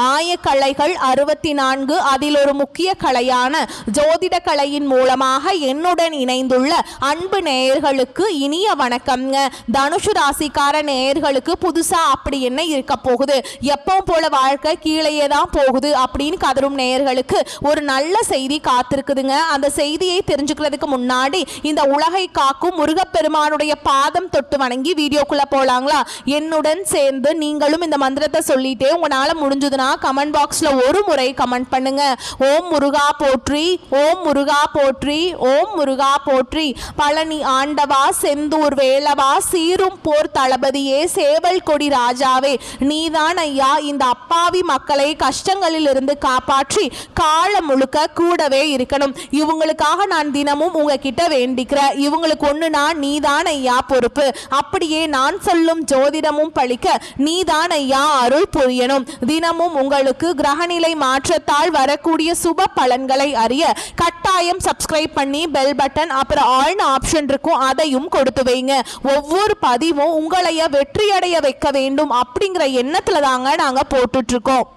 ஆயக்கலைகள் 64 அதில் ஒரு முக்கிய கலையான ஜோதிட கலையின் மூலமாக என்னுடன் இணைந்துள்ள அன்பு நேயர்களுக்கு இனிய வணக்கம்ங்க. தனுசு ராசிக்கார நேயர்களுக்கு புதுசா அப்படி என்ன இருக்க போகுது, எப்பவும் போல வாழ்க்கை கீழேயே தான் போகுது அப்படின்னு கதரும் நேயர்களுக்கு ஒரு நல்ல செய்தி காத்திருக்குதுங்க. அந்த செய்தியை தெரிஞ்சுக்கிறதுக்கு முன்னாடி இந்த உலகை காக்கும் முருகப்பெருமானுடைய பாதம் தொட்டு வணங்கி வீடியோக்குள்ள போலாங்களா? என்னுடன் சேர்ந்து நீங்களும் இந்த மந்திரத்தை சொல்லிட்டே உங்களால முடிஞ்சதுன்னா கமெண்ட் பாக்ஸ்ல ஒரு முறை கமெண்ட் பண்ணுங்க. ஓம் முருகா போற்றி, ஓம் முருகா போற்றி, ஓம் முருகா போற்றி. பழனி ஆண்டவா, செந்தூர் வேலவா, சீரும் போர் தளபதியே, சேவல் கொடி ராஜாவே, நீதான் ஐயா இந்த அப்பாவி மக்களை கஷ்டங்களில் இருந்து காப்பாற்றி காலம் முழுக்க கூடவே இருக்கணும். இவங்களுக்காக நான் தினமும் உங்ககிட்ட வேண்டிக்கிறேன். இவங்களுக்கு ஒண்ணுனா நீதான் ஐயா பொறுப்பு. அப்படியே நான் சொல்லும் ஜோதிடமும் பழிக்க நீதான் ஐயா அருள் புரியணும். தினமும் உங்களுக்கு கிரகநிலை மாற்றத்தால் வரக்கூடிய சுப பலன்களை அறிய கட்டாயம் சப்ஸ்கிரைப் பண்ணி பெல் பட்டன் அப்புறம் ஆல்னு ஆப்ஷன் இருக்கும், அதையும் கொடுத்து வைங்க. ஒவ்வொரு பதிவும் உங்களைய வெற்றியடைய வைக்க வேண்டும் அப்படிங்கிற எண்ணத்துல தாங்க நாங்க போட்டுட்டு இருக்கோம்.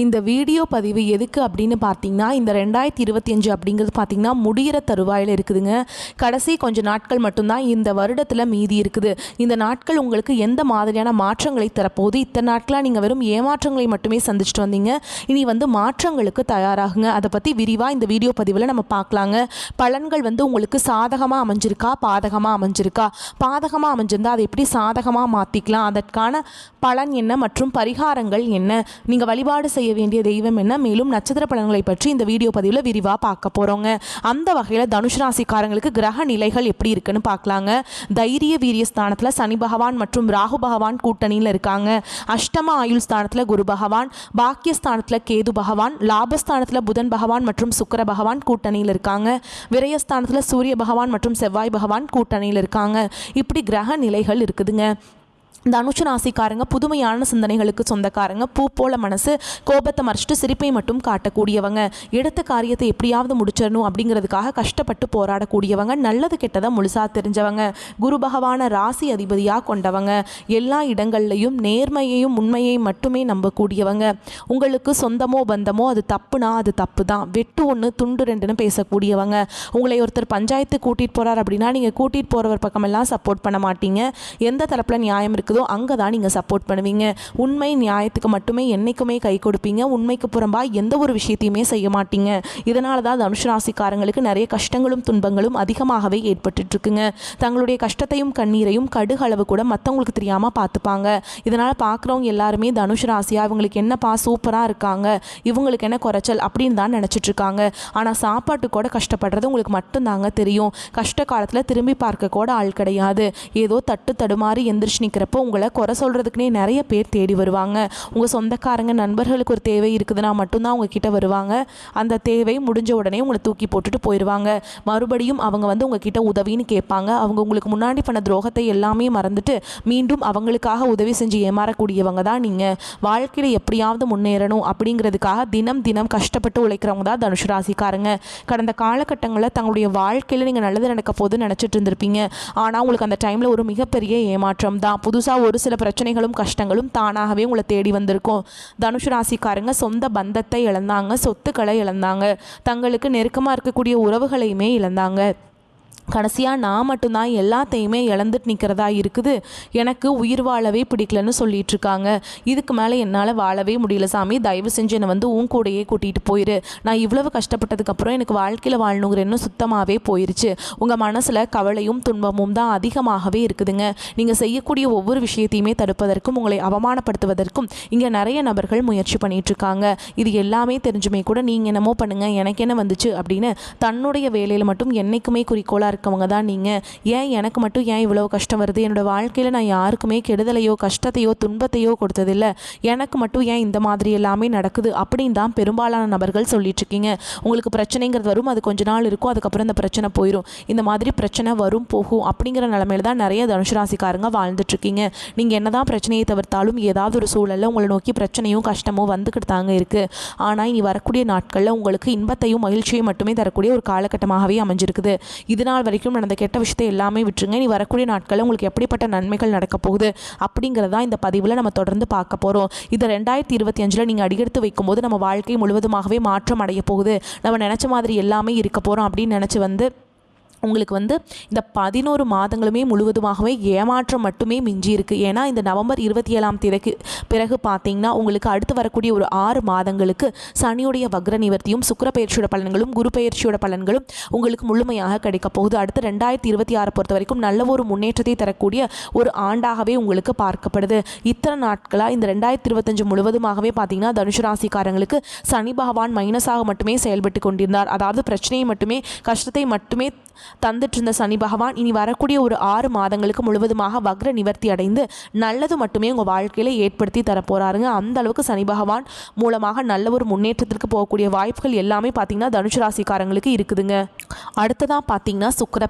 இந்த வீடியோ பதிவு எதுக்கு அப்படின்னு பார்த்தீங்கன்னா, இந்த 2025 அப்படிங்கிறது பார்த்தீங்கன்னா முடிகிற தருவாயில் இருக்குதுங்க. கடைசி கொஞ்சம் நாட்கள் மட்டும்தான் இந்த வருடத்தில் மீதி இருக்குது. இந்த நாட்கள் உங்களுக்கு எந்த மாதிரியான மாற்றங்களை தரப்போகுது? இத்தனை நாட்களாக நீங்கள் வெறும் ஏமாற்றங்களை மட்டுமே சந்திச்சுட்டு வந்தீங்க. இனி மாற்றங்களுக்கு தயாராகுங்க. அதை பற்றி விரிவாக இந்த வீடியோ பதிவில் நம்ம பார்க்கலாங்க. பலன்கள் உங்களுக்கு சாதகமாக அமைஞ்சிருக்கா, பாதகமாக அமைஞ்சிருக்கா? பாதகமாக அமைஞ்சிருந்தா அதை எப்படி சாதகமாக மாற்றிக்கலாம், அதற்கான பலன் என்ன மற்றும் பரிகாரங்கள் என்ன, நீங்கள் வழிபாடு செய்ய வேண்டிய தெய்வம் என்ன, மேலும் நட்சத்திர பலன்களை பற்றி இந்த வீடியோ பதிவில் விரிவாக பார்க்க போகிறோங்க. அந்த வகையில் தனுஷ் ராசிக்காரங்களுக்கு கிரக நிலைகள் எப்படி இருக்குன்னு பார்க்கலாங்க. தைரிய வீரிய ஸ்தானத்தில் சனி பகவான் மற்றும் ராகு பகவான் கூட்டணியில் இருக்காங்க. அஷ்டம ஆயுள் ஸ்தானத்தில் குரு பகவான், பாக்கியஸ்தானத்தில் கேது பகவான், லாபஸ்தானத்தில் புதன் பகவான் மற்றும் சுக்கிர பகவான் கூட்டணியில் இருக்காங்க. விரயஸ்தானத்தில் சூரிய பகவான் மற்றும் செவ்வாய் பகவான் கூட்டணியில் இருக்காங்க. இப்படி கிரக நிலைகள் இருக்குதுங்க. தனுஷு ராசிக்காரங்க புதுமையான சிந்தனைகளுக்கு சொந்தக்காரங்க. பூ போல மனசு, கோபத்தை மறைச்சிட்டு சிரிப்பை மட்டும் காட்டக்கூடியவங்க. எடுத்த காரியத்தை எப்படியாவது முடிச்சிடணும் அப்படிங்கிறதுக்காக கஷ்டப்பட்டு போராடக்கூடியவங்க. நல்லது கெட்டதை முழுசாக தெரிஞ்சவங்க. குரு பகவான ராசி அதிபதியாக கொண்டவங்க. எல்லா இடங்கள்லையும் நேர்மையையும் உண்மையை மட்டுமே நம்பக்கூடியவங்க. உங்களுக்கு சொந்தமோ பந்தமோ அது தப்புனா அது தப்பு தான், வெட்டு ஒன்று துண்டு ரெண்டுன்னு பேசக்கூடியவங்க. உங்களை ஒருத்தர் பஞ்சாயத்து கூட்டிகிட்டு போகிறார் அப்படின்னா நீங்கள் கூட்டிகிட்டு போகிறவர் பக்கமெல்லாம் சப்போர்ட் பண்ண மாட்டீங்க. எந்த தரப்பில் நியாயம் இருக்குது அங்கே தான் நீங்கள் சப்போர்ட் பண்ணுவீங்க. உண்மை நியாயத்துக்கு மட்டுமே என்னைக்குமே கை கொடுப்பீங்க. உண்மைக்கு புறம்பாக எந்த ஒரு விஷயத்தையுமே செய்ய மாட்டீங்க. இதனால தான் தனுஷ் ராசிக்காரங்களுக்கு நிறைய கஷ்டங்களும் துன்பங்களும் அதிகமாகவே ஏற்பட்டு இருக்குங்க. தங்களுடைய கஷ்டத்தையும் கண்ணீரையும் கடுகளவு கூட மற்றவங்களுக்கு தெரியாமல் பார்த்துப்பாங்க. இதனால் பார்க்குறவங்க எல்லாருமே தனுஷ் ராசியா இவங்களுக்கு என்னப்பா சூப்பராக இருக்காங்க, இவங்களுக்கு என்ன குறைச்சல் அப்படின்னு தான் நினச்சிட்டு இருக்காங்க. ஆனால் சாப்பாட்டு கூட கஷ்டப்படுறது உங்களுக்கு மட்டும்தாங்க தெரியும். கஷ்ட காலத்தில் திரும்பி பார்க்க கூட ஆள் கிடையாது. ஏதோ தட்டு தடுமாறி எந்திரிச்சு நிற்கிறப்போ உங்களை குறை சொல்கிறதுக்குனே நிறைய பேர் தேடி வருவாங்க. உங்கள் சொந்தக்காரங்க நண்பர்களுக்கு ஒரு தேவை இருக்குதுன்னா மட்டும்தான் உங்ககிட்ட வருவாங்க. அந்த தேவை முடிஞ்ச உடனே உங்களை தூக்கி போட்டுட்டு போயிடுவாங்க. மறுபடியும் அவங்க உங்ககிட்ட உதவின்னு கேட்பாங்க. அவங்க உங்களுக்கு முன்னாடி பண்ண துரோகத்தை எல்லாமே மறந்துட்டு மீண்டும் அவங்களுக்காக உதவி செஞ்சு ஏமாறக்கூடியவங்க தான் நீங்கள். வாழ்க்கையில் எப்படியாவது முன்னேறணும் அப்படிங்கிறதுக்காக தினம் தினம் கஷ்டப்பட்டு உழைக்கிறவங்க தான் தனுஷ் ராசிக்காரங்க. கடந்த காலகட்டங்களில் தங்களுடைய வாழ்க்கையில் நீங்கள் நல்லது நடக்க போது நினச்சிட்டு இருந்திருப்பீங்க. ஆனால் உங்களுக்கு அந்த டைமில் ஒரு மிகப்பெரிய ஏமாற்றம் தான். புதுசாக ஒரு சில பிரச்சனைகளும் கஷ்டங்களும் தானாகவே உங்களை தேடி வந்திருக்கும். தனுஷ் ராசிக்காரங்க சொந்த பந்தத்தை இழந்தாங்க, சொத்துக்களை இழந்தாங்க, தங்களுக்கு நெருக்கமாக இருக்கக்கூடிய உறவுகளையுமே இழந்தாங்க. கடைசியாக நான் மட்டும்தான் எல்லாத்தையுமே இழந்துட்டு நிற்கிறதா இருக்குது, எனக்கு உயிர் வாழவே பிடிக்கலன்னு சொல்லிட்டு இருக்காங்க. இதுக்கு மேலே என்னால் வாழவே முடியல சாமி, தயவு செஞ்சு என்னை உன் கூடையே கூட்டிகிட்டு போயிரு. நான் இவ்வளவு கஷ்டப்பட்டதுக்கப்புறம் எனக்கு வாழ்க்கையில் வாழணுங்கிற இன்னும் சுத்தமாகவே போயிருச்சு. உங்கள் மனசில் கவலையும் துன்பமும் தான் அதிகமாகவே இருக்குதுங்க. நீங்கள் செய்யக்கூடிய ஒவ்வொரு விஷயத்தையுமே தடுப்பதற்கும் உங்களை அவமானப்படுத்துவதற்கும் இங்கே நிறைய நபர்கள் முயற்சி பண்ணிகிட்ருக்காங்க. இது எல்லாமே தெரிஞ்சுமே கூட நீங்கள் என்னமோ பண்ணுங்கள் எனக்கு என்ன வந்துச்சு அப்படின்னு தன்னுடைய வேலையில் மட்டும் என்றைக்குமே குறிக்கோளாக இருக்கவங்க தான் நீங்கள். ஏன் எனக்கு மட்டும் ஏன் இவ்வளோ கஷ்டம் வருது, என்னோடய வாழ்க்கையில் நான் யாருக்குமே கெடுதலையோ கஷ்டத்தையோ துன்பத்தையோ கொடுத்ததில்லை, எனக்கு மட்டும் ஏன் இந்த மாதிரி எல்லாமே நடக்குது அப்படின்னு தான் பெரும்பாலான நபர்கள் சொல்லிட்டுருக்கீங்க. உங்களுக்கு பிரச்சனைங்கிறது வரும், அது கொஞ்ச நாள் இருக்கும், அதுக்கப்புறம் இந்த பிரச்சனை போயிடும். இந்த மாதிரி பிரச்சனை வரும் போகும் அப்படிங்கிற நிலைமையில தான் நிறைய தனுஷ் ராசிக்காரங்க வாழ்ந்துட்டுருக்கீங்க. நீங்கள் என்ன தான் பிரச்சனையை தவிர்த்தாலும் ஏதாவது ஒரு சூழலில் உங்களை நோக்கி பிரச்சனையும் கஷ்டமும் வந்துக்கிட்டு தாங்க இருக்குது. ஆனால் இனி வரக்கூடிய நாட்களில் உங்களுக்கு இன்பத்தையும் மகிழ்ச்சியும் மட்டுமே தரக்கூடிய ஒரு காலகட்டமாகவே அமைஞ்சிருக்குது. இதனால் நாள் வரைக்கும் நடந்த கெட்ட விஷயத்தை எல்லாமே விட்டுருங்க. நீ வரக்கூடிய நாட்களில் உங்களுக்கு எப்படிப்பட்ட நன்மைகள் நடக்க போகுது அப்படிங்கிறதா இந்த பதிவில் நம்ம தொடர்ந்து பார்க்க போகிறோம். இதை 2025 நீங்கள் அடியெடுத்து வைக்கும்போது நம்ம வாழ்க்கை முழுவதுமாகவே மாற்றம் அடைய போகுது, நம்ம நினச்ச மாதிரி எல்லாமே இருக்க போகிறோம் அப்படின்னு நினச்சி உங்களுக்கு இந்த 11 மாதங்களுமே முழுவதுமாகவே ஏமாற்றம் மட்டுமே மிஞ்சி இருக்குது. ஏன்னா இந்த நவம்பர் 27ஆம் தேதிக்கு பிறகு பார்த்தீங்கன்னா உங்களுக்கு அடுத்து வரக்கூடிய ஒரு 6 மாதங்களுக்கு சனியுடைய வக்ர நிவர்த்தியும் சுக்கிர பயிற்சியோட பலன்களும் குரு பயிற்சியோட பலன்களும் உங்களுக்கு முழுமையாக கிடைக்க போகுது. அடுத்து 2026 பொறுத்த வரைக்கும் நல்ல ஒரு முன்னேற்றத்தை தரக்கூடிய ஒரு ஆண்டாகவே உங்களுக்கு பார்க்கப்படுது. இத்தனை நாட்களாக இந்த 2025 முழுவதுமாகவே பார்த்தீங்கன்னா தனுசு ராசிக்காரங்களுக்கு சனி பகவான் மைனஸாக மட்டுமே செயல்பட்டு கொண்டிருந்தார். அதாவது பிரச்சனையை மட்டுமே கஷ்டத்தை மட்டுமே தந்துட்டு இருந்த சனி பகவான் இனி வரக்கூடிய ஒரு 6 மாதங்களுக்கு முழுவதுமாக வக்ர நிவர்த்தி அடைந்து நல்லது மட்டுமே உங்கள் வாழ்க்கையில் ஏற்படுத்தி தரப்போறாருங்க. அந்த அளவுக்கு சனி பகவான் மூலமாக நல்ல ஒரு முன்னேற்றத்திற்கு போகக்கூடிய வாய்ப்புகள் எல்லாமே பார்த்தீங்கன்னா தனுசு ராசிக்காரங்களுக்கு இருக்குதுங்க. அடுத்ததாக பார்த்தீங்கன்னா சுக்கிர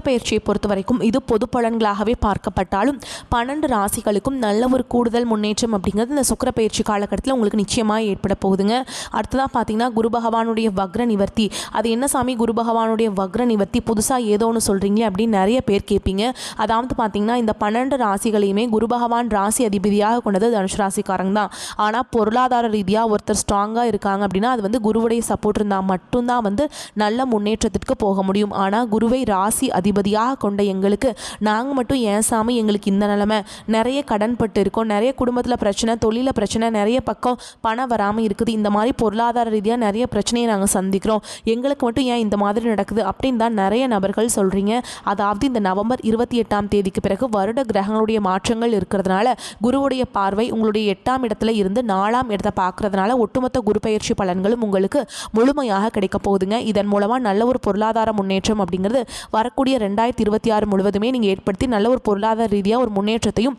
பயிற்சியை பொறுத்த வரைக்கும் இது பொது பலன்களாகவே பார்க்கப்பட்டாலும் 12 ராசிகளுக்கும் நல்ல ஒரு கூடுதல் முன்னேற்றம் அப்படிங்கிறது இந்த சுக்கிர பயிற்சி காலகட்டத்தில் உங்களுக்கு நிச்சயமாக ஏற்பட போகுதுங்க. அடுத்ததாக பார்த்தீங்கன்னா குரு பகவானுடைய வக்ர நிவர்த்தி. அது என்ன சாமி குரு பகவானுடைய வக்ர நிவர்த்தி புதுசாக ஏதோ ஒன்று சொல்கிறீங்களே அப்படின்னு நிறைய பேர் கேட்பீங்க. அதாவது பார்த்தீங்கன்னா இந்த 12 ராசிகளையுமே குரு பகவான் ராசி அதிபதியாக கொண்டது தனுசு ராசிக்காரங்க தான். ஆனால் பொருளாதார ரீதியாக ஒருத்தர் ஸ்ட்ராங்காக இருக்காங்க அப்படின்னா அது குருவுடைய சப்போர்ட் இருந்தால் மட்டும்தான் நல்ல முன்னேற்றத்திற்கு போக முடியும். ஆனால் குருவை ராசி அதிபதியாக கொண்ட எங்களுக்கு நாங்கள் மட்டும் ஏன் சாமி எங்களுக்கு இந்த நிலைமை, நிறைய கடன் பட்டு இருக்கோம், நிறைய குடும்பத்தில் பிரச்சனை, தொழில பிரச்சனை, நிறைய பக்கம் பணம் வராமல் இருக்குது, இந்த மாதிரி பொருளாதார ரீதியாக நிறைய பிரச்சனையை நாங்கள் சந்திக்கிறோம், எங்களுக்கு மட்டும் ஏன் இந்த மாதிரி நடக்குது அப்படின்னு தான் நிறைய நபர்கள் சொல்கிறீங்க. அதாவது இந்த நவம்பர் 28ஆம் தேதிக்கு பிறகு வருட கிரகங்களுடைய மாற்றங்கள் இருக்கிறதுனால குருவுடைய பார்வை உங்களுடைய 8ஆம் இடத்துல இருந்து 4ஆம் இடத்தை பார்க்கறதுனால ஒட்டுமொத்த குரு பயிற்சி பலன்களும் உங்களுக்கு முழுமையாக கிடைக்க போகுதுங்க. இதன் மூலமாக நல்ல ஒரு பொருளாதார முன்னேற்றம் அப்படிங்கிறது வரக்கூடிய 2026 முழுவதுமே நீங்கள் ஏற்படுத்தி நல்ல ஒரு பொருளாதார ரீதியாக ஒரு முன்னேற்றத்தையும்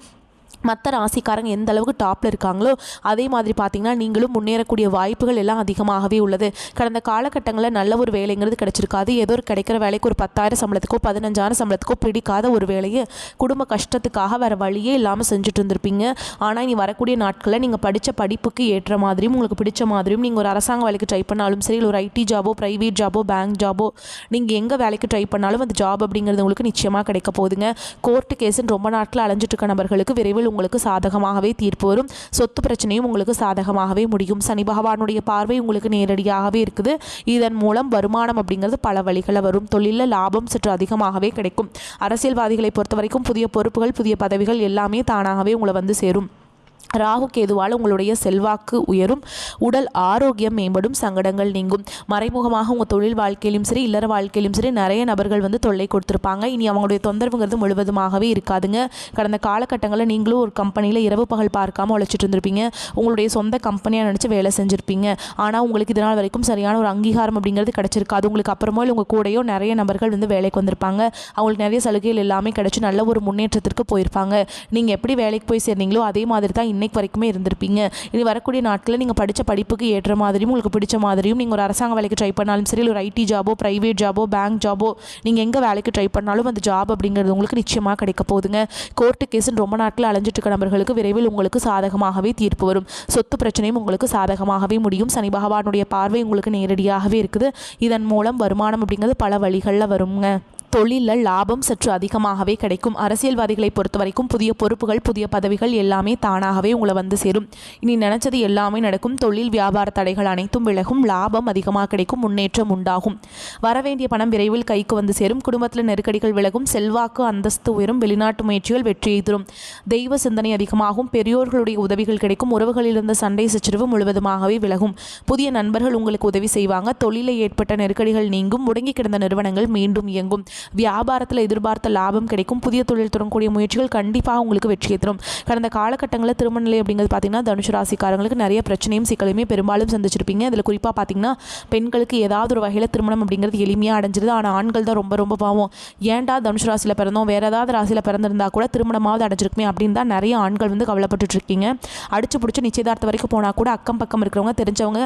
மற்ற ராசிக்காரங்க எந்த அளவுக்கு டாப்பில் இருக்காங்களோ அதே மாதிரி பார்த்தீங்கன்னா நீங்களும் முன்னேறக்கூடிய வாய்ப்புகள் எல்லாம் அதிகமாகவே உள்ளது. கடந்த காலகட்டங்களில் நல்ல ஒரு வேலைங்கிறது கிடைச்சிருக்காது. ஏதோ ஒரு கிடைக்கிற வேலைக்கு ஒரு 10,000 சம்பளத்துக்கோ 15,000 சம்பளத்துக்கோ பிடிக்காத ஒரு வேலையை குடும்ப கஷ்டத்துக்காக வேறு வழியே இல்லாமல் செஞ்சுட்டு இருந்திருப்பீங்க. ஆனால் இனி வரக்கூடிய நாட்களில் நீங்கள் படித்த படிப்புக்கு ஏற்ற மாதிரியும் உங்களுக்கு பிடிச்ச மாதிரியும் நீங்கள் ஒரு அரசாங்க வேலைக்கு ட்ரை பண்ணாலும் சரி, ஒரு ஐடி ஜாபோ, ப்ரைவேட் ஜாபோ, பேங்க் ஜாபோ, நீங்கள் எங்கே வேலைக்கு ட்ரை பண்ணாலும் அந்த ஜாப் அப்படிங்கிறது உங்களுக்கு நிச்சயமாக கிடைக்க போகுதுங்க. கோர்ட்டு கேஸுன்னு ரொம்ப நாட்கள் அலைஞ்சிட்டு இருக்க நபர்களுக்கு விரைவில் உங்களுக்கு சாதகமாகவே தீர்ப்பு வரும். சொத்து பிரச்சனையும் உங்களுக்கு சாதகமாகவே முடியும். சனி பகவானுடைய பார்வை உங்களுக்கு நேரடியாகவே இருக்குது. இதன் மூலம் வருமானம் அப்படிங்கிறது பல வழிகளில் வரும். தொழிலில் லாபம் சற்று அதிகமாகவே கிடைக்கும். அரசியல்வாதிகளை பொறுத்த வரைக்கும் புதிய பொறுப்புகள், புதிய பதவிகள் எல்லாமே தானாகவே உங்களை சேரும். ராகு கேதுவால் உங்களுடைய செல்வாக்கு உயரும், உடல் ஆரோக்கியம் மேம்படும், சங்கடங்கள் நீங்கும். மறைமுகமாக உங்கள் தொழில் வாழ்க்கையிலும் சரி, இல்லற வாழ்க்கையிலும் சரி நிறைய நபர்கள் தொல்லை கொடுத்துருப்பாங்க. இனி அவங்களுடைய தொந்தரவுங்கிறது முழுவதுமாகவே இருக்காதுங்க. கடந்த காலகட்டங்களில் நீங்களும் ஒரு கம்பெனியில் இரவு பகல் பார்க்காம உழைச்சிட்டு இருந்திருப்பீங்க. உங்களுடைய சொந்த கம்பெனியாக நினச்சி வேலை செஞ்சுருப்பீங்க. ஆனால் உங்களுக்கு இதனால் வரைக்கும் சரியான ஒரு அங்கீகாரம் அப்படிங்கிறது கிடச்சிருக்காது. உங்களுக்கு அப்புறமா உங்கள் கூடையோ நிறைய நபர்கள் வேலைக்கு வந்திருப்பாங்க. அவங்களுக்கு நிறைய சலுகைகள் எல்லாமே கிடச்சி நல்ல ஒரு முன்னேற்றத்திற்கு போயிருப்பாங்க. நீங்கள் எப்படி வேலைக்கு போய் சேர்ந்தீங்களோ அதே மாதிரி தான் இன்னைக்கு வரைக்குமே இருந்திருப்பீங்க. இனி வரக்கூடிய நாட்களில் நீங்கள் படித்த படிப்புக்கு ஏற்ற மாதிரியும் உங்களுக்கு பிடிச்ச மாதிரியும் நீங்கள் ஒரு அரசாங்க வேலைக்கு ட்ரை பண்ணாலும் சரி, ஒரு ஐடி ஜாபோ, ப்ரைவேட் ஜாபோ, பேங்க் ஜாபோ, நீங்கள் எங்கே வேலைக்கு ட்ரை பண்ணாலும் அந்த ஜாப் அப்படிங்கிறது உங்களுக்கு நிச்சயமாக கிடைக்க போகுதுங்க. கோர்ட்டு கேஸுன்னு ரொம்ப நாட்கள் அலைஞ்சிட்டு இருக்க நபர்களுக்கு விரைவில் உங்களுக்கு சாதகமாகவே தீர்ப்பு வரும். சொத்து பிரச்சனையும் உங்களுக்கு சாதகமாகவே முடியும். சனி பகவானுடைய பார்வை உங்களுக்கு நேரடியாகவே இருக்குது. இதன் மூலம் வருமானம் அப்படிங்கிறது பல வழிகளில் வருங்க. தொழிலில் லாபம் சற்று அதிகமாகவே கிடைக்கும். அரசியல்வாதிகளை பொறுத்த வரைக்கும் புதிய பொறுப்புகள், புதிய பதவிகள் எல்லாமே தானாகவே உங்களை சேரும். இனி நினைச்சது எல்லாமே நடக்கும். தொழில் வியாபார தடைகள் அனைத்தும் விலகும். லாபம் அதிகமாக கிடைக்கும். முன்னேற்றம் உண்டாகும். வரவேண்டிய பணம் விரைவில் கைக்கு சேரும். குடும்பத்தில் நெருக்கடிகள் விலகும். செல்வாக்கு அந்தஸ்து உயரும். வெளிநாட்டு முயற்சிகள் வெற்றியை தரும். தெய்வ சிந்தனை அதிகமாகும். பெரியோர்களுடைய உதவிகள் கிடைக்கும். உறவுகளில் இருந்த சண்டை சச்சரவு முழுவதுமாகவே விலகும். புதிய நண்பர்கள் உங்களுக்கு உதவி செய்வாங்க. தொழிலில் ஏற்பட்ட நெருக்கடிகள் நீங்கும். முடங்கி கிடந்த நிறுவனங்கள் மீண்டும் இயங்கும். வியாபாரத்தில் எதிர்பார்த்த லாபம் கிடைக்கும். புதிய தொழில் தொடங்கக்கூடிய முயற்சிகள் கண்டிப்பாக உங்களுக்கு வெற்றியை தரும். கடந்த காலகட்டங்களில் திருமண நிலை அப்படிங்கிறது பார்த்தீங்கன்னா தனுசு ராசிக்காரங்களுக்கு நிறைய பிரச்சனையும் சிக்கலையுமே பெரும்பாலும் சந்திச்சிருப்பீங்க. அதில் குறிப்பாக பார்த்தீங்கன்னா பெண்களுக்கு ஏதாவது ஒரு வகையில் திருமணம் அப்படிங்கிறது எளிமையாக அடைஞ்சிருது. ஆனால் ஆண்கள் தான் ரொம்ப ரொம்ப பாவம். ஏன்டா தனுசு ராசியில் பிறந்தோம், வேறு ஏதாவது ராசியில் பிறந்திருந்தா கூட திருமணமாவது அடைஞ்சிருக்குமே அப்படின்னு தான் நிறைய ஆண்கள் கவலைப்பட்டு இருக்கீங்க. அடிச்சு பிடிச்சி நிச்சயதார்த்தம் வரைக்கும் போனால் கூட அக்கம் பக்கம் இருக்கிறவங்க, தெரிஞ்சவங்க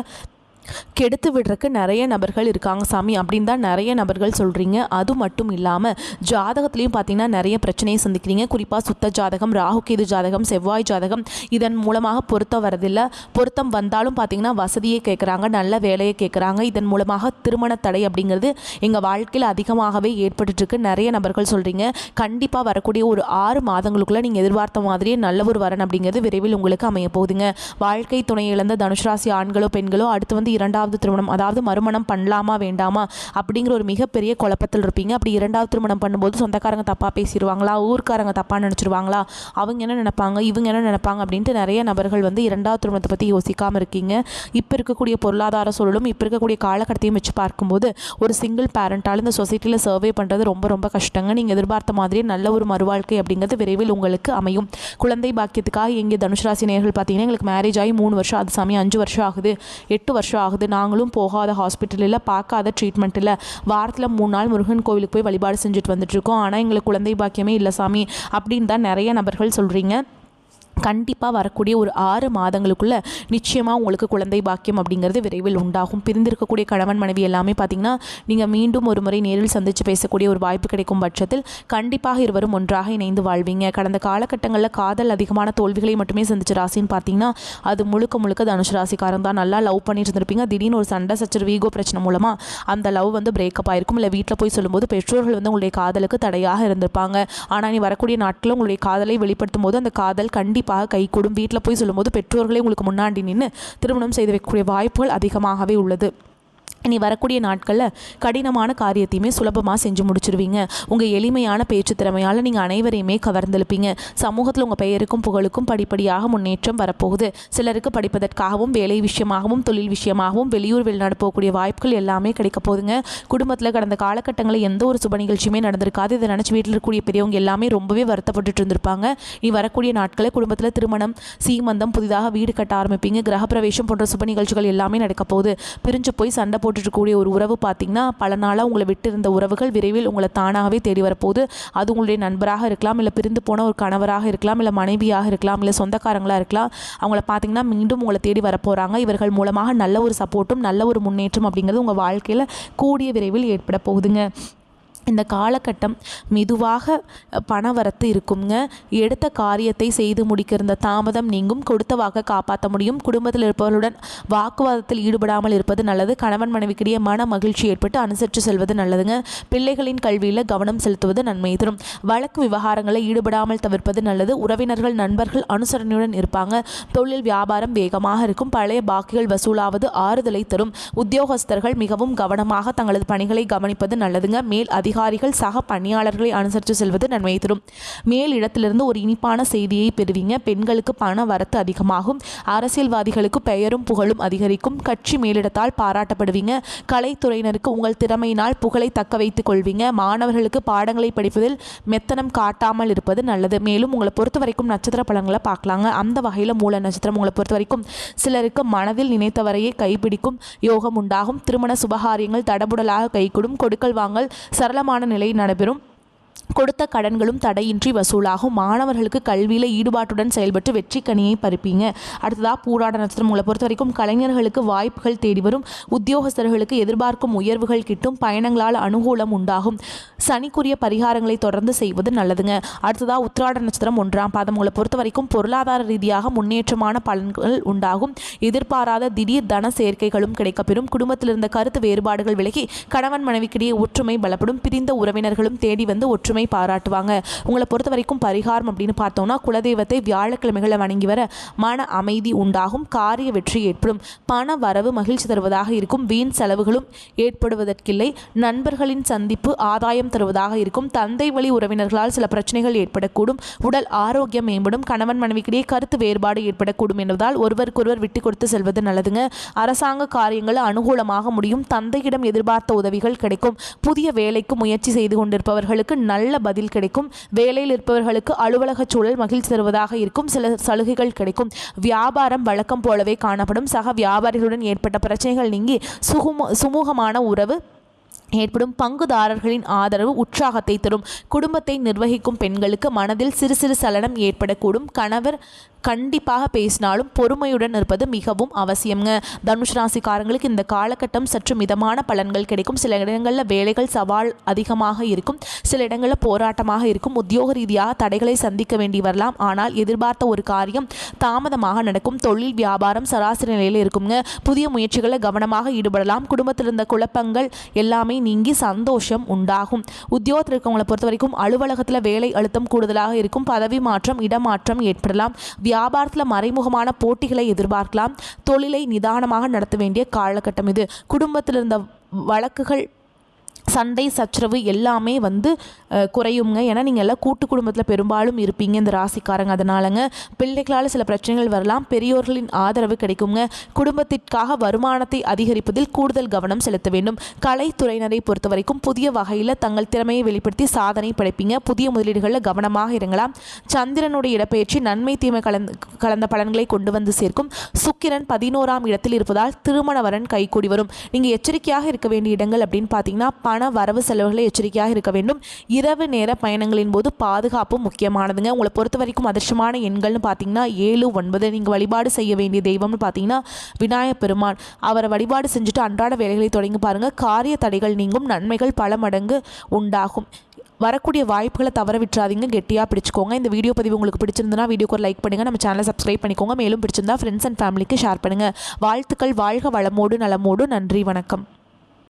கெடுத்து விடுறதுக்கு நிறைய நபர்கள் இருக்காங்க சாமி அப்படின்னு தான் நிறைய நபர்கள் சொல்கிறீங்க. அது மட்டும் இல்லாமல் ஜாதகத்துலேயும் பார்த்தீங்கன்னா நிறைய பிரச்சனையை சந்திக்கிறீங்க. குறிப்பாக சுத்த ஜாதகம், ராகுகேது ஜாதகம், செவ்வாய் ஜாதகம் இதன் மூலமாக பொருத்தம் வரதில்லை. பொருத்தம் வந்தாலும் பார்த்தீங்கன்னா வசதியை கேட்குறாங்க, நல்ல வேலையை கேட்குறாங்க. இதன் மூலமாக திருமண தடை அப்படிங்கிறது எங்கள் வாழ்க்கையில் அதிகமாகவே ஏற்பட்டுருக்கு நிறைய நபர்கள் சொல்கிறீங்க. கண்டிப்பாக வரக்கூடிய ஒரு 6 மாதங்களுக்குள்ளே நீங்கள் எதிர்பார்த்த மாதிரியே நல்ல ஒரு வரன் அப்படிங்கிறது விரைவில் உங்களுக்கு அமைய போகுதுங்க. வாழ்க்கை துணை இழந்த தனுசு ராசி ஆண்களோ பெண்களோ அடுத்து இரண்டாவது திருமணம், அதாவது மறுமணம் பண்ணலாமா வேண்டாமா அப்படிங்கிற ஒரு மிகப்பெரிய குழப்பத்தில் இருப்பீங்க. அப்படி இரண்டாவது திருமணம் பண்ணும்போது சொந்தக்காரங்க தப்பாக பேசிடுவாங்களா, ஊர்க்காரங்க தப்பாக நினச்சிருவாங்களா, அவங்க என்ன நினைப்பாங்க, இவங்க என்ன நினைப்பாங்க அப்படின்ட்டு நிறைய நபர்கள் இரண்டாவது திருமணத்தை பற்றி யோசிக்காமல் இருக்கீங்க. இப்போ இருக்கக்கூடிய பொருளாதார சூழலும் இப்போ இருக்கக்கூடிய காலகட்டத்தையும் வச்சு பார்க்கும்போது ஒரு சிங்கிள் பேரண்டால் இந்த சொசைட்டியில் சர்வே பண்ணுறது ரொம்ப ரொம்ப கஷ்டங்க. நீங்கள் எதிர்பார்த்த மாதிரியே நல்ல ஒரு மறுவாழ்க்கை அப்படிங்கிறது விரைவில் உங்களுக்கு அமையும். குழந்தை பாக்கியத்துக்காக எங்கே தனுசு ராசி நேயர்கள் பார்த்தீங்கன்னா எங்களுக்கு மேரேஜ் ஆகி 3 வருஷம், அது சாமி 5 வருஷம் ஆகுது, 8 வருஷம் ஆகுது, நாங்களும் போகாத ஹாஸ்பிட்டல் இல்லை, பார்க்காத ட்ரீட்மெண்ட் இல்லை, வாரத்தில் 3 நாள் முருகன் கோவிலுக்கு போய் வழிபாடு செஞ்சுட்டு வந்துட்டுருக்கோம், ஆனால் எங்களுக்கு குழந்தை பாக்கியமே இல்லை சாமி அப்படின்னு தான் நிறைய நபர்கள் சொல்கிறீங்க. கண்டிப்பாக வரக்கூடிய ஒரு 6 மாதங்களுக்குள்ளே நிச்சயமாக உங்களுக்கு குழந்தை பாக்கியம் அப்படிங்கிறது விரைவில் உண்டாகும். பிரிந்திருக்கக்கூடிய கணவன் மனைவி எல்லாமே பார்த்திங்கன்னா நீங்கள் மீண்டும் ஒரு முறை நேரில் சந்தித்து பேசக்கூடிய ஒரு வாய்ப்பு கிடைக்கும் பட்சத்தில் கண்டிப்பாக இருவரும் ஒன்றாக இணைந்து வாழ்வீங்க. கடந்த காலகட்டங்களில் காதல் அதிகமான தோல்விகளை மட்டுமே சந்திச்ச ராசின்னு பார்த்தீங்கன்னா அது முழுக்க தனுசு ராசிக்காரங்க தான். நல்லா லவ் பண்ணிட்டு இருந்திருப்பீங்க. திடீர்னு ஒரு சண்டை சச்சரவு, வீகோ பிரச்சனை மூலமாக அந்த லவ் பிரேக்கப் ஆயிருக்கும். இல்லை வீட்டில் போய் சொல்லும்போது பெற்றோர்கள் உங்களுடைய காதலுக்கு தடையாக இருந்திருப்பாங்க. ஆனால் நீ வரக்கூடிய நாட்களில் உங்களுடைய காதலை வெளிப்படுத்தும் போது அந்த காதல் கண்டிப்பாக கைகூடும். வீட்டில் போய் சொல்லும்போது பெற்றோர்களே உங்களுக்கு முன்னாடி நின்று திருமணம் செய்து வைக்கக்கூடிய வாய்ப்புகள் அதிகமாகவே உள்ளது. இனி வரக்கூடிய நாட்களில் கடினமான காரியத்தையுமே சுலபமாக செஞ்சு முடிச்சிருவீங்க. உங்கள் எளிமையான பேச்சு திறமையால் நீங்கள் அனைவரையுமே கவர்ந்தெழுப்பீங்க. சமூகத்தில் உங்கள் பெயருக்கும் புகழுக்கும் படிப்படியாக முன்னேற்றம் வரப்போகுது. சிலருக்கு படிப்பதற்காகவும் வேலை விஷயமாகவும் தொழில் விஷயமாகவும் வெளியூர் வெளிநாடு போகக்கூடிய வாய்ப்புகள் எல்லாமே கிடைக்க போகுதுங்க. குடும்பத்தில் கடந்த காலகட்டங்களில் எந்த ஒரு சுப நிகழ்ச்சியுமே நடந்திருக்காது. இதை நினச்சி வீட்டில் இருக்கக்கூடிய பெரியவங்க எல்லாமே ரொம்பவே வருத்தப்பட்டு இருந்திருப்பாங்க. நீ வரக்கூடிய நாட்களில் குடும்பத்தில் திருமணம், சீமந்தம், புதிதாக வீடு கட்ட ஆரம்பிப்பீங்க. கிரகப்பிரவேசம் போன்ற சுப நிகழ்ச்சிகள் எல்லாமே நடக்க போகுது. பிரிஞ்சு போய் சண்டை போட்டுருக்கக்கூடிய ஒரு உறவு பார்த்திங்கன்னா பல நாளாக உங்களை விட்டு இருந்த உறவுகள் விரைவில் உங்களை தானாகவே தேடி வரப்போகுது. அது உங்களுடைய நண்பராக இருக்கலாம், இல்லை பிரிந்து போன ஒரு கணவராக இருக்கலாம், இல்லை மனைவியாக இருக்கலாம், இல்லை சொந்தக்காரங்களாக இருக்கலாம். அவங்கள பார்த்திங்கன்னா மீண்டும் உங்களை தேடி வரப்போகிறாங்க. இவர்கள் மூலமாக நல்ல ஒரு சப்போர்ட்டும் நல்ல ஒரு முன்னேற்றம் அப்படிங்கிறது உங்கள் வாழ்க்கையில் கூடிய விரைவில் ஏற்பட போகுதுங்க. இந்த காலகட்டம் மெதுவாக பணவரத்து இருக்குங்க. எடுத்த காரியத்தை செய்து முடிக்க இருந்த தாமதம் நீங்கும். கொடுத்த வாக்கை காப்பாற்ற முடியும். குடும்பத்தில் இருப்பவர்களுடன் வாக்குவாதத்தில் ஈடுபடாமல் இருப்பது நல்லது. கணவன் மனைவிக்கிடையே மன மகிழ்ச்சி ஏற்பட்டு அனுசரித்து செல்வது நல்லதுங்க. பிள்ளைகளின் கல்வியில் கவனம் செலுத்துவது நன்மை தரும். வழக்கு விவகாரங்களில் ஈடுபடாமல் தவிர்ப்பது நல்லது. உறவினர்கள், நண்பர்கள் அனுசரணையுடன் இருப்பாங்க. தொழில் வியாபாரம் வேகமாக இருக்கும். பழைய பாக்கிகள் வசூலாவது ஆறுதலை தரும். உத்தியோகஸ்தர்கள் மிகவும் கவனமாக தங்களது பணிகளை கவனிப்பது நல்லதுங்க. மேல் அதிகாரிகள் சக பணியாளர்களை அனுசரித்து செல்வது நன்மை தரும். மேல் இடத்திலிருந்து ஒரு இனிப்பான செய்தியை பெறுவீங்க. பெண்களுக்கு பண வரத்து அதிகமாகும். அரசியல்வாதிகளுக்கு பெயரும் புகழும் அதிகரிக்கும். கட்சி மேலிடத்தால் பாராட்டப்படுவீங்க. கலைத்துறையினருக்கு உங்கள் திறமையினால் புகழை தக்க வைத்துக் கொள்வீங்க. மாணவர்களுக்கு பாடங்களை படிப்பதில் மெத்தனம் காட்டாமல் இருப்பது நல்லது. மேலும் உங்களை பொறுத்த வரைக்கும் நட்சத்திர பலன்களை பார்க்கலாங்க. அந்த வகையில் மூல நட்சத்திரம் உங்களை பொறுத்த வரைக்கும் சிலருக்கு மனதில் நினைத்தவரையே கைப்பிடிக்கும் யோகம் உண்டாகும். திருமண சுபகாரியங்கள் தடபுடலாக கைகூடும். கொடுக்கல் வாங்கல் சரளமான நிலை நடைபெறும். கொடுத்த கடன்களும் தடையின்றி வசூலாகும். மாணவர்களுக்கு கல்வியில் ஈடுபாட்டுடன் செயல்பட்டு வெற்றி கனியை பறிப்பீங்க. அடுத்ததாக பூராட நட்சத்திரம் உங்களை பொறுத்த வரைக்கும் கலைஞர்களுக்கு வாய்ப்புகள் தேடி வரும். உத்தியோகஸ்தர்களுக்கு எதிர்பார்க்கும் உயர்வுகள் கிட்டும். பயணங்களால் அனுகூலம் உண்டாகும். சனிக்குரிய பரிகாரங்களை தொடர்ந்து செய்வது நல்லதுங்க. அடுத்ததாக உத்திராட நட்சத்திரம் 1ஆம் பாதம் உங்களை பொறுத்த வரைக்கும் பொருளாதார ரீதியாக முன்னேற்றமான பலன்கள் உண்டாகும். எதிர்பாராத திடீர் தன சேர்க்கைகளும் கிடைக்கப்பெறும். குடும்பத்தில் இருந்த கருத்து வேறுபாடுகள் விலகி கணவன் மனைவிக்கிடையே ஒற்றுமை பலப்படும். பிரிந்த உறவினர்களும் தேடி வந்து ஒற்றுமை பாராட்டுவாங்க. உங்களை பொறுத்த வரைக்கும் பரிகாரம் அப்படின்னு பார்த்தோம்னா குலதெய்வத்தை வியாழக்கிழமைகளை வணங்கி வர மன அமைதி உண்டாகும். காரிய வெற்றி ஏற்படும். பண வரவு மகிழ்ச்சி தருவதாக இருக்கும். வீண் செலவுகளும் ஏற்படுவதற்கில்லை. நண்பர்களின் சந்திப்பு ஆதாயம் தருவதாக இருக்கும். தந்தை வழி உறவினர்களால் சில பிரச்சனைகள் ஏற்படக்கூடும். உடல் ஆரோக்கியம் மேம்படும். கணவன் மனைவிக்கிடையே கருத்து வேறுபாடு ஏற்படக்கூடும் என்பதால் ஒருவருக்கொருவர் விட்டு கொடுத்து செல்வது நல்லதுங்க. அரசாங்க காரியங்கள் அனுகூலமாக முடியும். தந்தையிடம் எதிர்பார்த்த உதவிகள் கிடைக்கும். புதிய வேலைக்கு முயற்சி செய்து கொண்டிருப்பவர்களுக்கு நல்ல பதில் கிடைக்கும். வேலையில் இருப்பவர்களுக்கு அலுவலக சூழல் மகிழ்ச்சி தருவதாக இருக்கும். சில சலுகைகள் கிடைக்கும். வியாபாரம் வழக்கம் போலவே காணப்படும். சக வியாபாரிகளுடன் ஏற்பட்ட பிரச்சனைகள் நீங்கி சுமூகமான உறவு ஏற்படும். பங்குதாரர்களின் ஆதரவு உற்சாகத்தை தரும். குடும்பத்தை நிர்வகிக்கும் பெண்களுக்கு மனதில் சிறு சிறு சலனம் ஏற்படக்கூடும். கணவர் கண்டிப்பாக பேசினாலும் பொறுமையுடன் இருப்பது மிகவும் அவசியம்ங்க. தனுஷ் ராசிக்காரங்களுக்கு இந்த காலகட்டம் சற்று மிதமான பலன்கள் கிடைக்கும். சில இடங்களில் வேலைகள் சவால் அதிகமாக இருக்கும், சில இடங்களில் போராட்டமாக இருக்கும். உத்தியோக ரீதியாக தடைகளை சந்திக்க வேண்டி வரலாம். ஆனால் எதிர்பார்த்த ஒரு காரியம் தாமதமாக நடக்கும். தொழில் வியாபாரம் சராசரி நிலையில் இருக்குங்க. புதிய முயற்சிகளில் கவனமாக ஈடுபடலாம். குடும்பத்தில் இருந்த குழப்பங்கள் எல்லாமே நீங்கி சந்தோஷம் உண்டாகும். உத்தியோகத்தில் இருக்கவங்களை பொறுத்த வரைக்கும் அலுவலகத்தில் வேலை அழுத்தம் கூடுதலாக இருக்கும். பதவி மாற்றம் இடமாற்றம் ஏற்படலாம். வியாபாரத்தில் மறைமுகமான போட்டிகளை எதிர்பார்க்கலாம். தொழிலை நிதானமாக நடத்த வேண்டிய காலகட்டம் இது. குடும்பத்தில் இருந்த வழக்குகள் சண்டை சச்சரவு எல்லாமே குறையுங்க. ஏன்னா நீங்கள் எல்லாம் கூட்டு குடும்பத்தில் பெரும்பாலும் இருப்பீங்க இந்த ராசிக்காரங்க. அதனாலங்க பிள்ளைகளால் சில பிரச்சனைகள் வரலாம். பெரியோர்களின் ஆதரவு கிடைக்குங்க. குடும்பத்திற்காக வருமானத்தை அதிகரிப்பதில் கூடுதல் கவனம் செலுத்த வேண்டும். கலைத்துறையினரை பொறுத்த வரைக்கும் புதிய வகையில் தங்கள் திறமையை வெளிப்படுத்தி சாதனை படைப்பீங்க. புதிய முதலீடுகளில் கவனமாக இறங்கலாம். சந்திரனுடைய இடப்பெயர்ச்சி நன்மை தீமை கலந்த பலன்களை கொண்டு வந்து சேர்க்கும். சுக்கிரன் 11ஆம் இடத்தில் இருப்பதால் திருமண வரன் கைகூடி வரும். நீங்கள் எச்சரிக்கையாக இருக்க வேண்டிய இடங்கள் அப்படின்னு பார்த்தீங்கன்னா பண வரவு செலவுகளை எச்சரிக்கையாக இருக்க வேண்டும். இரவு நேர பயணங்களின் போது பாதுகாப்பு முக்கியமானதுங்க. உங்களை பொறுத்த வரைக்கும் அதிர்ஷ்டமான எண்கள்னு பார்த்தீங்கன்னா 7, 9. நீங்கள் வழிபாடு செய்ய வேண்டிய தெய்வம்னு பார்த்தீங்கன்னா விநாயகப் பெருமான். அவரை வழிபாடு செஞ்சுட்டு அன்றாட வேலைகளை தொடங்கி பாருங்கள். காரிய தடைகள் நீங்கும். நன்மைகள் பல மடங்கு உண்டாகும். வரக்கூடிய வாய்ப்புகளை தவற விட்டுறாதீங்க. கெட்டியாக பிடிச்சிக்கோங்க. இந்த வீடியோ பதிவு உங்களுக்கு பிடிச்சிருந்தனா வீடியோக்கு ஒரு லைக் பண்ணுங்கள். நம்ம சேனலை சப்ஸ்கிரைப் பண்ணிக்கோங்க. மேலும் பிடிச்சிருந்தா ஃப்ரெண்ட்ஸ் அண்ட் ஃபேமிலிக்கு ஷேர் பண்ணுங்கள். வாழ்த்துக்கள். வாழ்க வளமோடு நலமோடு. நன்றி, வணக்கம்.